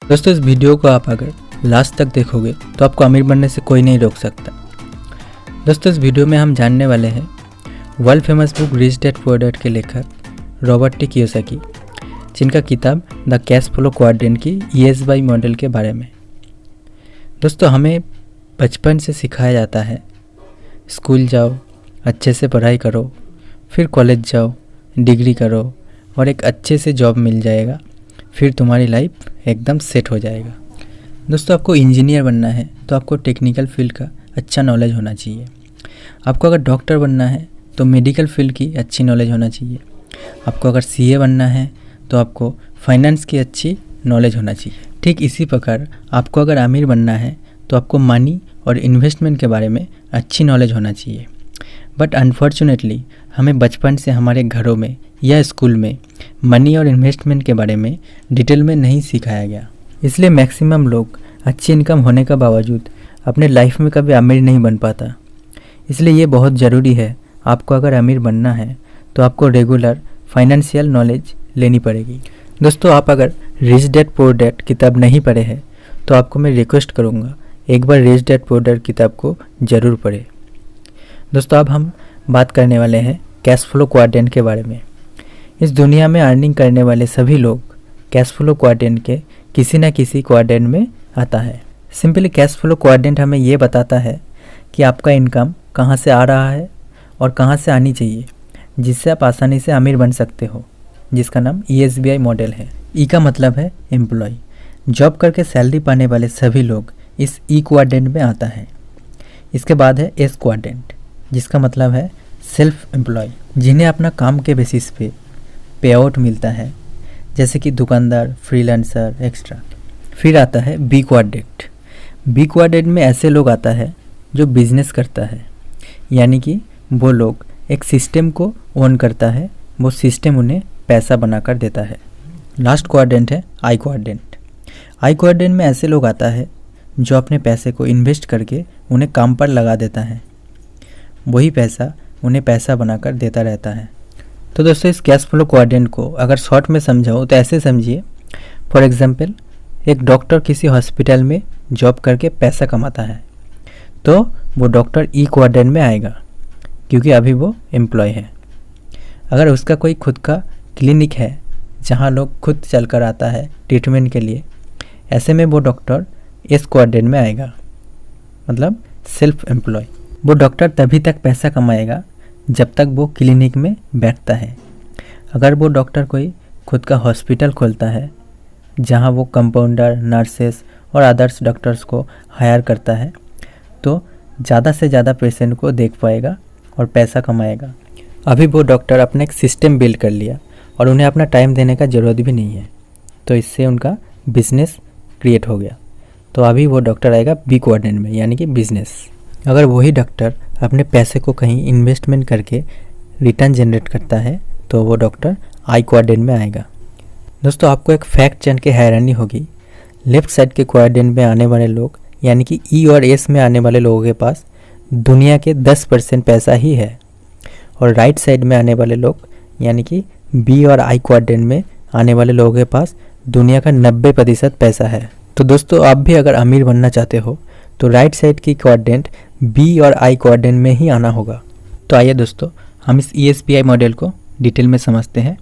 दोस्तों इस वीडियो को आप अगर लास्ट तक देखोगे तो आपको अमीर बनने से कोई नहीं रोक सकता। दोस्तों इस वीडियो में हम जानने वाले हैं world famous book rich dad poor dad के लेखक रॉबर्ट टी कियोसाकी, जिनका किताब द कैश फ्लो क्वाड्रेंट की ESBI मॉडल के बारे में। दोस्तों हमें बचपन से सिखाया जाता है स्कूल जाओ, अच्छे से पढ़ाई करो, फिर कॉलेज जाओ, डिग्री करो और एक अच्छे से जॉब मिल जाएगा, फिर तुम्हारी लाइफ एकदम सेट हो जाएगा। दोस्तों आपको इंजीनियर बनना है तो आपको टेक्निकल फील्ड का अच्छा नॉलेज होना चाहिए। आपको अगर डॉक्टर बनना है तो मेडिकल फील्ड की अच्छी नॉलेज होना चाहिए। आपको अगर CA बनना है तो आपको फाइनेंस की अच्छी नॉलेज होना चाहिए। ठीक इसी प्रकार आपको अगर अमीर बनना है तो आपको मनी और इन्वेस्टमेंट के बारे में अच्छी नॉलेज होना चाहिए। बट अनफॉर्चुनेटली हमें बचपन से हमारे घरों में या स्कूल में मनी और इन्वेस्टमेंट के बारे में डिटेल में नहीं सिखाया गया। इसलिए मैक्सिमम लोग अच्छी इनकम होने का बावजूद अपने लाइफ में कभी अमीर नहीं बन पाता। इसलिए ये बहुत ज़रूरी है, आपको अगर अमीर बनना है तो आपको रेगुलर फाइनेंशियल नॉलेज लेनी पड़ेगी। दोस्तों आप अगर रिच डैड पुअर डैड किताब नहीं पढ़े हैं तो आपको मैं रिक्वेस्ट करूँगा एक बार रिच डैड पुअर डैड किताब को ज़रूर पढ़ें। दोस्तों अब हम बात करने वाले हैं कैश फ्लो क्वाड्रेंट के बारे में। इस दुनिया में अर्निंग करने वाले सभी लोग कैश फ्लो क्वाड्रेंट के किसी न किसी क्वाड्रेंट में आता है। सिंपली कैश फ्लो क्वाड्रेंट हमें ये बताता है कि आपका इनकम कहाँ से आ रहा है और कहाँ से आनी चाहिए, जिससे आप आसानी से अमीर बन सकते हो, जिसका नाम ESBI मॉडल है। E का मतलब है एम्प्लॉय। जॉब करके सैलरी पाने वाले सभी लोग इस E क्वाड्रेंट में आता है। इसके बाद है S क्वाड्रेंट, जिसका मतलब है सेल्फ एम्प्लॉय, जिन्हें अपना काम के बेसिस पे पे आउट मिलता है, जैसे कि दुकानदार, फ्रीलांसर, एक्स्ट्रा। फिर आता है B क्वाड्रेंट। B क्वाड्रेंट में ऐसे लोग आता है जो बिजनेस करता है, यानी कि वो लोग एक सिस्टम को ओन करता है, वो सिस्टम उन्हें पैसा बनाकर देता है। लास्ट क्वाड्रेंट है I क्वाड्रेंट। I क्वाड्रेंट में ऐसे लोग आता है जो अपने पैसे को इन्वेस्ट करके उन्हें काम पर लगा देता है, वही पैसा उन्हें पैसा बनाकर देता रहता है। तो दोस्तों इस कैश फ्लो क्वाड्रेंट को अगर शॉर्ट में समझाओ तो ऐसे समझिए, फॉर एग्जांपल एक डॉक्टर किसी हॉस्पिटल में जॉब करके पैसा कमाता है तो वो डॉक्टर E क्वाड्रेंट में आएगा, क्योंकि अभी वो एम्प्लॉय है। अगर उसका कोई खुद का क्लिनिक है जहाँ लोग खुद चल कर आता है ट्रीटमेंट के लिए, ऐसे में वो डॉक्टर S क्वाड्रेंट में आएगा, मतलब सेल्फ एम्प्लॉय। वो डॉक्टर तभी तक पैसा कमाएगा जब तक वो क्लिनिक में बैठता है। अगर वो डॉक्टर कोई खुद का हॉस्पिटल खोलता है जहां वो कंपाउंडर, नर्सेस और अदर्स डॉक्टर्स को हायर करता है तो ज़्यादा से ज़्यादा पेशेंट को देख पाएगा और पैसा कमाएगा। अभी वो डॉक्टर अपना एक सिस्टम बिल्ड कर लिया और उन्हें अपना टाइम देने का ज़रूरत भी नहीं है, तो इससे उनका बिजनेस क्रिएट हो गया। तो अभी वो डॉक्टर आएगा B क्वाड्रेंट में, यानी कि बिजनेस। अगर वही डॉक्टर अपने पैसे को कहीं इन्वेस्टमेंट करके रिटर्न जनरेट करता है तो वो डॉक्टर I क्वाड्रेंट में आएगा। दोस्तों आपको एक फैक्ट जान के हैरानी होगी, लेफ्ट साइड के क्वाड्रेंट में आने वाले लोग, यानी कि E और S में आने वाले लोगों के पास दुनिया के 10% पैसा ही है, और राइट साइड में आने वाले लोग, यानी कि B और I क्वाड्रेंट में आने वाले लोगों के पास दुनिया का 90% पैसा है। तो दोस्तों आप भी अगर अमीर बनना चाहते हो तो राइट साइड की क्वाड्रेंट B और I क्वाड्रेंट में ही आना होगा। तो आइए दोस्तों हम इस ESBI मॉडल को डिटेल में समझते हैं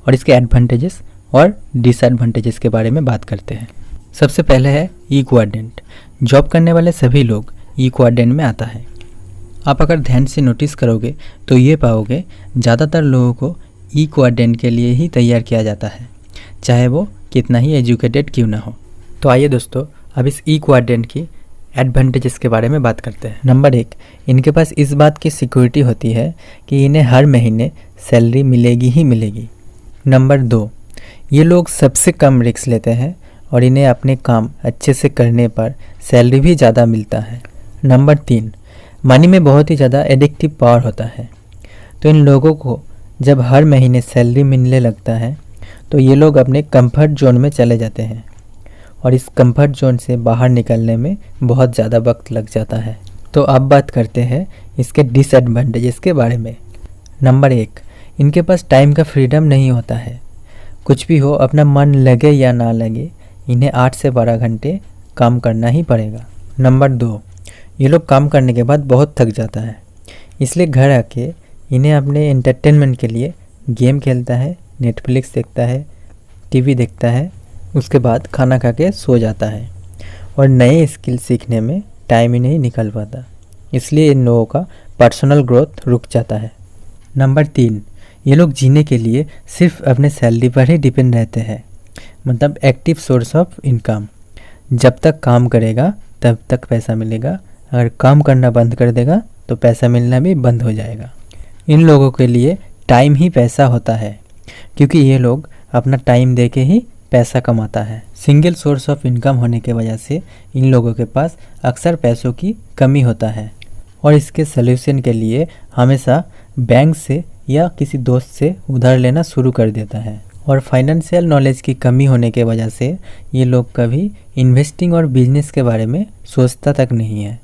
और इसके एडवांटेजेस और डिसएडवांटेजेस के बारे में बात करते हैं। सबसे पहले है E क्वाड्रेंट। जॉब करने वाले सभी लोग E क्वाड्रेंट में आता है। आप अगर ध्यान से नोटिस करोगे तो ये पाओगे ज़्यादातर लोगों को E क्वाड्रेंट के लिए ही तैयार किया जाता है, चाहे वो कितना ही एजुकेटेड क्यों ना हो। तो आइए दोस्तों अब इस E क्वाड्रेंट की एडवांटेजेस के बारे में बात करते हैं। नंबर 1, इनके पास इस बात की सिक्योरिटी होती है कि इन्हें हर महीने सैलरी मिलेगी ही मिलेगी। नंबर 2, ये लोग सबसे कम रिस्क लेते हैं और इन्हें अपने काम अच्छे से करने पर सैलरी भी ज़्यादा मिलता है। नंबर 3, मनी में बहुत ही ज़्यादा एडिक्टिव पावर होता है, तो इन लोगों को जब हर महीने सैलरी मिलने लगता है तो ये लोग अपने कंफर्ट जोन में चले जाते हैं और इस कंफर्ट जोन से बाहर निकलने में बहुत ज़्यादा वक्त लग जाता है। तो अब बात करते हैं इसके डिसएडवांटेजेस के बारे में। नंबर 1, इनके पास टाइम का फ्रीडम नहीं होता है। कुछ भी हो, अपना मन लगे या ना लगे, इन्हें 8 से 12 घंटे काम करना ही पड़ेगा। नंबर 2, ये लोग काम करने के बाद बहुत थक जाता है, इसलिए घर आके इन्हें अपने एंटरटेनमेंट के लिए गेम खेलता है, नेटफ्लिक्स देखता है, टीवी देखता है, उसके बाद खाना खा के सो जाता है और नए स्किल सीखने में टाइम ही नहीं निकल पाता, इसलिए इन लोगों का पर्सनल ग्रोथ रुक जाता है। नंबर 3, ये लोग जीने के लिए सिर्फ अपने सैलरी पर ही डिपेंड रहते हैं, मतलब एक्टिव सोर्स ऑफ इनकम। जब तक काम करेगा तब तक पैसा मिलेगा, अगर काम करना बंद कर देगा तो पैसा मिलना भी बंद हो जाएगा। इन लोगों के लिए टाइम ही पैसा होता है, क्योंकि ये लोग अपना टाइम दे के ही पैसा कमाता है। सिंगल सोर्स ऑफ इनकम होने के वजह से इन लोगों के पास अक्सर पैसों की कमी होता है और इसके सलूशन के लिए हमेशा बैंक से या किसी दोस्त से उधार लेना शुरू कर देता है। और फाइनेंशियल नॉलेज की कमी होने के वजह से ये लोग कभी इन्वेस्टिंग और बिजनेस के बारे में सोचता तक नहीं है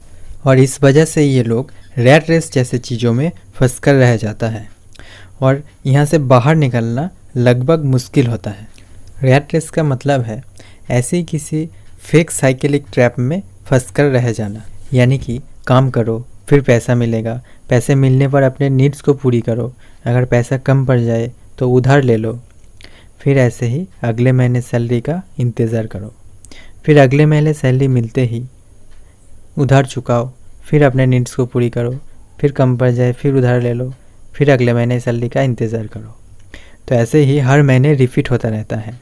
और इस वजह से ये लोग रैट रेस जैसे चीज़ों में फंस कर रह जाता है और यहाँ से बाहर निकलना लगभग मुश्किल होता है। रैट रेस का मतलब है ऐसे ही किसी फेक साइकिलिक ट्रैप में फंस कर रह जाना, यानी कि काम करो फिर पैसा मिलेगा, पैसे मिलने पर अपने नीड्स को पूरी करो, अगर पैसा कम पड़ जाए तो उधार ले लो, फिर ऐसे ही अगले महीने सैलरी का इंतज़ार करो, फिर अगले महीने सैलरी मिलते ही उधार चुकाओ, फिर अपने नीड्स को पूरी करो, फिर कम पड़ जाए फिर उधार ले लो, फिर अगले महीने सैलरी का इंतज़ार करो। तो ऐसे ही हर महीने रिपीट होता रहता है,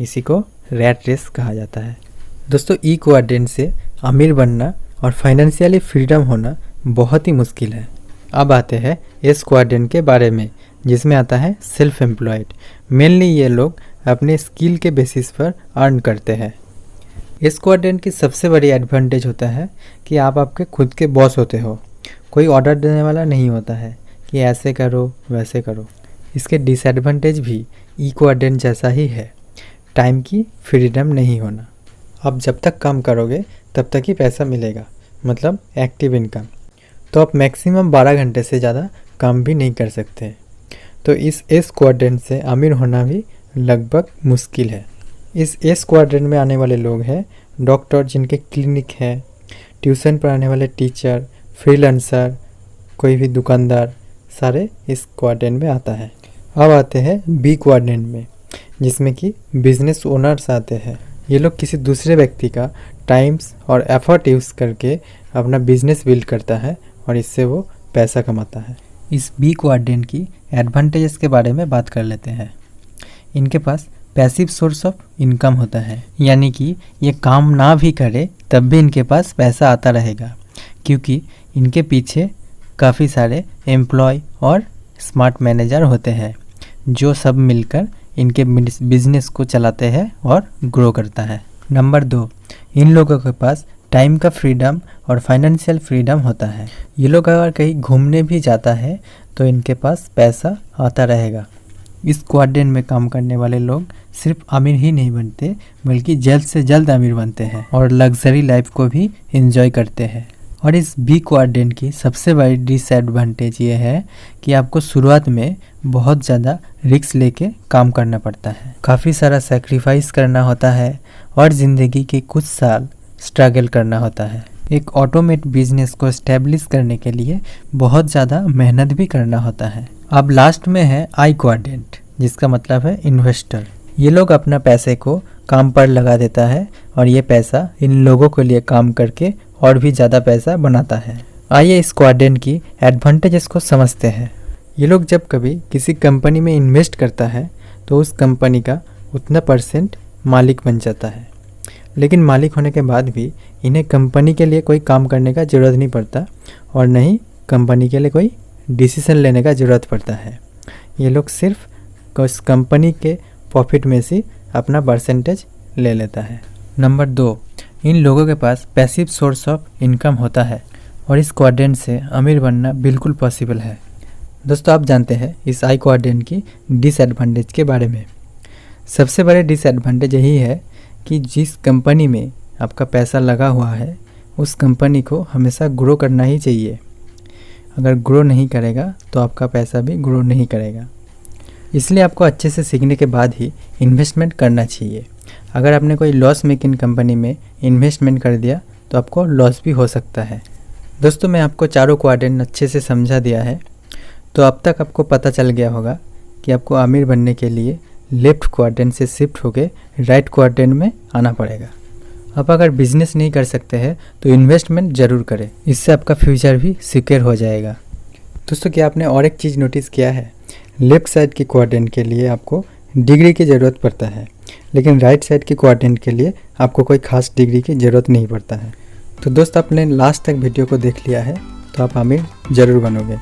इसी को रैट रेस कहा जाता है। दोस्तों, ई क्वाड्रेंट से अमीर बनना और फाइनेंशियली फ्रीडम होना बहुत ही मुश्किल है। अब आते हैं एस क्वाड्रेंट के बारे में, जिसमें आता है सेल्फ एम्प्लॉयड। मेनली ये लोग अपने स्किल के बेसिस पर अर्न करते हैं। इस क्वाड्रेंट की सबसे बड़ी एडवांटेज होता है कि आप आपके खुद के बॉस होते हो, कोई ऑर्डर देने वाला नहीं होता है कि ऐसे करो वैसे करो। इसके डिसएडवांटेज भी ई क्वाड्रेंट जैसा ही है, टाइम की फ्रीडम नहीं होना। आप जब तक काम करोगे तब तक ही पैसा मिलेगा, मतलब एक्टिव इनकम। तो आप मैक्सिमम 12 घंटे से ज़्यादा काम भी नहीं कर सकते। तो इस एस क्वाड्रेंट से अमीर होना भी लगभग मुश्किल है। इस एस क्वाड्रेंट में आने वाले लोग हैं डॉक्टर जिनके क्लिनिक है, ट्यूशन पढ़ाने वाले टीचर, फ्रीलांसर, कोई भी दुकानदार, सारे इस क्वाड्रेंट में आता है। अब आते हैं बी क्वाड्रेंट में, जिसमें कि बिजनेस ओनर्स आते हैं। ये लोग किसी दूसरे व्यक्ति का टाइम्स और एफर्ट यूज़ करके अपना बिजनेस बिल्ड करता है और इससे वो पैसा कमाता है। इस बी क्वाड्रेंट की एडवांटेजेस के बारे में बात कर लेते हैं। इनके पास पैसिव सोर्स ऑफ इनकम होता है, यानी कि ये काम ना भी करे तब भी इनके पास पैसा आता रहेगा, क्योंकि इनके पीछे काफ़ी सारे एम्प्लॉय और स्मार्ट मैनेजर होते हैं जो सब मिलकर इनके बिजनेस को चलाते हैं और ग्रो करता है। नंबर 2, इन लोगों के पास टाइम का फ्रीडम और फाइनेंशियल फ्रीडम होता है। ये लोग अगर कहीं घूमने भी जाता है तो इनके पास पैसा आता रहेगा। इस क्वाड्रेंट में काम करने वाले लोग सिर्फ अमीर ही नहीं बनते, बल्कि जल्द से जल्द अमीर बनते हैं और लग्जरी लाइफ को भी एंजॉय करते हैं। और इस बी क्वाड्रेंट की सबसे बड़ी डिसएडवांटेज ये है कि आपको शुरुआत में बहुत ज़्यादा रिस्क लेके काम करना पड़ता है, काफ़ी सारा सेक्रीफाइस करना होता है और ज़िंदगी के कुछ साल स्ट्रगल करना होता है। एक ऑटोमेट बिजनेस को एस्टेब्लिश करने के लिए बहुत ज़्यादा मेहनत भी करना होता है। अब लास्ट में है आई क्वाड्रेंट, जिसका मतलब है इन्वेस्टर। ये लोग अपना पैसे को काम पर लगा देता है और ये पैसा इन लोगों के लिए काम करके और भी ज़्यादा पैसा बनाता है। आइए इस क्वाड्रेंट की एडवांटेजेस को समझते हैं। ये लोग जब कभी किसी कंपनी में इन्वेस्ट करता है तो उस कंपनी का उतना % मालिक बन जाता है, लेकिन मालिक होने के बाद भी इन्हें कंपनी के लिए कोई काम करने का ज़रूरत नहीं पड़ता और न ही कंपनी के लिए कोई डिसीजन लेने का ज़रूरत पड़ता है। ये लोग सिर्फ उस कंपनी के प्रॉफिट में से अपना % ले लेता है। नंबर 2, इन लोगों के पास पैसिव सोर्स ऑफ इनकम होता है और इस क्वाड्रेंट से अमीर बनना बिल्कुल पॉसिबल है। दोस्तों, आप जानते हैं इस आई क्वाड्रेंट की डिसएडवांटेज के बारे में। सबसे बड़े डिसएडवांटेज यही है कि जिस कंपनी में आपका पैसा लगा हुआ है उस कंपनी को हमेशा ग्रो करना ही चाहिए। अगर ग्रो नहीं करेगा तो आपका पैसा भी ग्रो नहीं करेगा। इसलिए आपको अच्छे से सीखने के बाद ही इन्वेस्टमेंट करना चाहिए। अगर आपने कोई लॉस मेकिंग कंपनी में इन्वेस्टमेंट कर दिया तो आपको लॉस भी हो सकता है। दोस्तों, मैं आपको चारों क्वाड्रेंट अच्छे से समझा दिया है, तो अब तक आपको पता चल गया होगा कि आपको अमीर बनने के लिए लेफ्ट क्वाड्रेंट से शिफ्ट होकर राइट क्वाड्रेंट में आना पड़ेगा। आप अगर बिजनेस नहीं कर सकते हैं तो इन्वेस्टमेंट ज़रूर करें, इससे आपका फ्यूचर भी सिक्योर हो जाएगा। दोस्तों, क्या आपने और एक चीज़ नोटिस किया है? लेफ़्ट साइड की क्वाड्रेंट के लिए आपको डिग्री की ज़रूरत पड़ता है, लेकिन राइट साइड की क्वाड्रेंट के लिए आपको कोई खास डिग्री की ज़रूरत नहीं पड़ता है। तो दोस्त, आपने लास्ट तक वीडियो को देख लिया है तो आप अमीर ज़रूर बनोगे।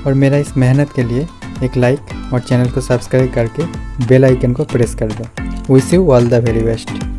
और मेरा इस मेहनत के लिए एक लाइक और चैनल को सब्सक्राइब करके बेल आइकन को प्रेस कर दो। Wish you all the very best.